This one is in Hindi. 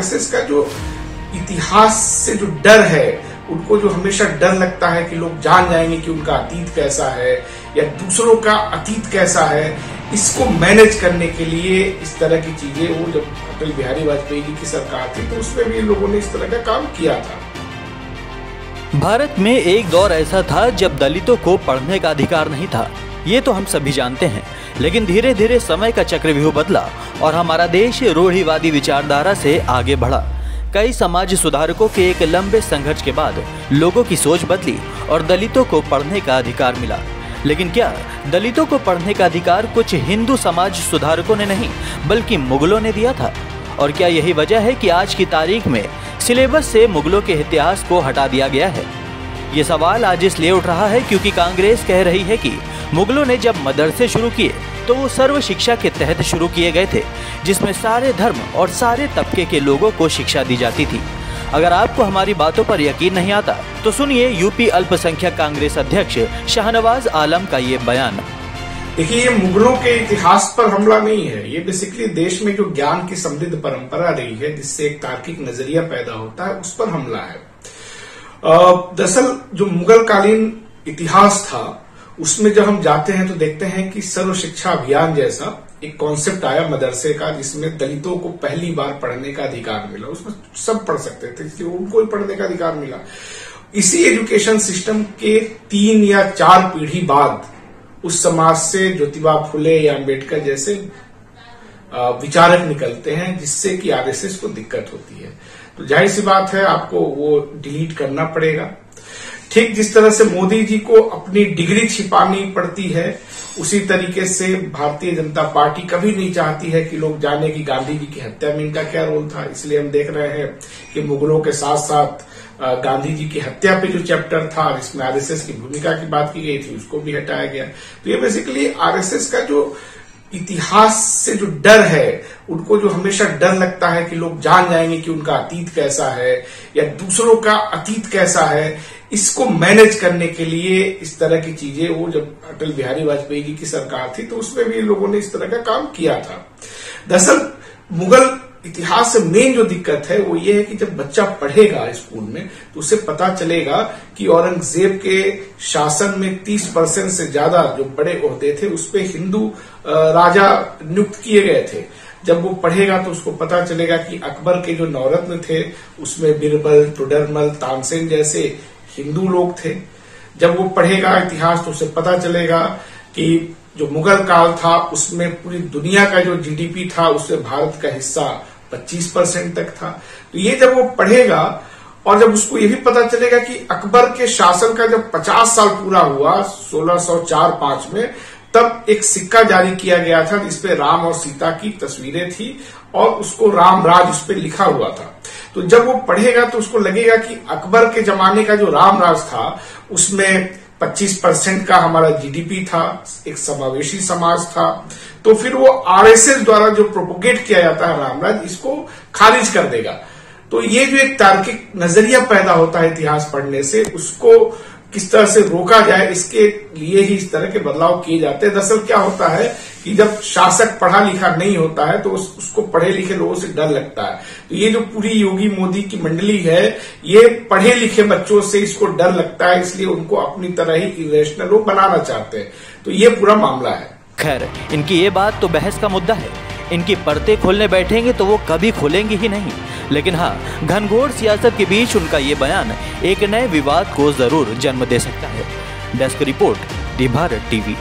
आरएसएस का जो इतिहास से जो डर है, उनको जो हमेशा डर लगता है कि लोग जान जाएंगे कि उनका अतीत कैसा है या दूसरों का अतीत कैसा है, इसको मैनेज करने के लिए इस तरह की चीजें, वो जब अटल बिहारी वाजपेयी जी की सरकार थी तो उसमें भी लोगों ने इस तरह का काम किया था। भारत में एक दौर ऐसा था जब दलितों को पढ़ने का अधिकार नहीं था, ये तो हम सभी जानते हैं। लेकिन धीरे धीरे समय का चक्रव्यूह बदला और हमारा देश रूढ़िवादी विचारधारा से आगे बढ़ा। कई समाज सुधारकों के एक लंबे संघर्ष के बाद लोगों की सोच बदली और दलितों को पढ़ने का अधिकार मिला। लेकिन क्या दलितों को पढ़ने का अधिकार कुछ हिंदू समाज सुधारकों ने नहीं बल्कि मुगलों ने दिया था? और क्या यही वजह है कि आज की तारीख में सिलेबस से मुगलों के इतिहास को हटा दिया गया है? ये सवाल आज इसलिए उठ रहा है क्योंकि कांग्रेस कह रही है कि मुगलों ने जब मदरसे शुरू किए तो वो सर्व शिक्षा के तहत शुरू किए गए थे, जिसमें सारे धर्म और सारे तबके के लोगों को शिक्षा दी जाती थी। अगर आपको हमारी बातों पर यकीन नहीं आता तो सुनिए यूपी अल्पसंख्यक कांग्रेस अध्यक्ष शाहनवाज आलम का ये बयान। देखिए, ये मुगलों के इतिहास पर हमला नहीं है, ये बेसिकली देश में जो ज्ञान की समृद्ध परंपरा रही है, जिससे एक तार्किक नजरिया पैदा होता है, उस पर हमला है। दरअसल जो मुगल कालीन इतिहास था, उसमें जब हम जाते हैं तो देखते हैं कि सर्व शिक्षा अभियान जैसा एक कॉन्सेप्ट आया मदरसे का, जिसमें दलितों को पहली बार पढ़ने का अधिकार मिला। उसमें सब पढ़ सकते थे, इसलिए उनको ही पढ़ने का अधिकार मिला। इसी एजुकेशन सिस्टम के 3 या 4 पीढ़ी बाद उस समाज से ज्योतिबा फुले या अम्बेडकर जैसे विचारक निकलते हैं, जिससे कि आरएसएस को दिक्कत होती है। तो जाहिर सी बात है, आपको वो डिलीट करना पड़ेगा। ठीक जिस तरह से मोदी जी को अपनी डिग्री छिपानी पड़ती है, उसी तरीके से भारतीय जनता पार्टी कभी नहीं चाहती है कि लोग जाने कि गांधी जी की हत्या में इनका क्या रोल था। इसलिए हम देख रहे हैं कि मुगलों के साथ साथ गांधी जी की हत्या पे जो चैप्टर था, जिसमें आरएसएस की भूमिका की बात की गई थी, उसको भी हटाया गया। तो ये बेसिकली आरएसएस का जो इतिहास से जो डर है, उनको जो हमेशा डर लगता है कि लोग जान जाएंगे कि उनका अतीत कैसा है या दूसरों का अतीत कैसा है, इसको मैनेज करने के लिए इस तरह की चीजें, वो जब अटल बिहारी वाजपेयी जी की सरकार थी तो उसमें भी लोगों ने इस तरह का काम किया था। दरअसल मुगल इतिहास से मेन जो दिक्कत है वो ये है कि जब बच्चा पढ़ेगा स्कूल में तो उसे पता चलेगा कि औरंगजेब के शासन में 30% से ज्यादा जो बड़े ओहदे थे उस पे हिंदू राजा नियुक्त किए गए थे। जब वो पढ़ेगा तो उसको पता चलेगा कि अकबर के जो नवरत्न थे उसमें बिरबल, टोडरमल, तानसेन जैसे हिंदू लोग थे। जब वो पढ़ेगा इतिहास तो उसे पता चलेगा कि जो मुगल काल था उसमें पूरी दुनिया का जो जीडीपी था उसमें भारत का हिस्सा 25% तक था। तो ये जब वो पढ़ेगा और जब उसको ये भी पता चलेगा कि अकबर के शासन का जब 50 साल पूरा हुआ 1604-5 में, तब एक सिक्का जारी किया गया था जिसपे राम और सीता की तस्वीरें थी और उसको राम राज उस पर लिखा हुआ था। तो जब वो पढ़ेगा तो उसको लगेगा कि अकबर के जमाने का जो राम राज था उसमें 25% का हमारा जीडीपी था, एक समावेशी समाज था। तो फिर वो आरएसएस द्वारा जो प्रोपोगेट किया जाता है रामराज, इसको खारिज कर देगा। तो ये जो एक तार्किक नजरिया पैदा होता है इतिहास पढ़ने से, उसको किस तरह से रोका जाए, इसके लिए ही इस तरह के बदलाव किए जाते हैं। दरअसल क्या होता है कि जब शासक पढ़ा लिखा नहीं होता है तो उसको पढ़े लिखे लोगों से डर लगता है। तो ये जो पूरी योगी मोदी की मंडली है, ये पढ़े लिखे बच्चों से इसको डर लगता है, इसलिए उनको अपनी तरह ही इरेशनल वो बनाना चाहते हैं। तो ये पूरा मामला है। खैर, इनकी ये बात तो बहस का मुद्दा है। इनकी पर्दे खोलने बैठेंगे तो वो कभी खोलेंगे ही नहीं। लेकिन हाँ, घनघोर सियासत के बीच उनका ये बयान एक नए विवाद को जरूर जन्म दे सकता है। डेस्क रिपोर्ट, दी भारत टीवी।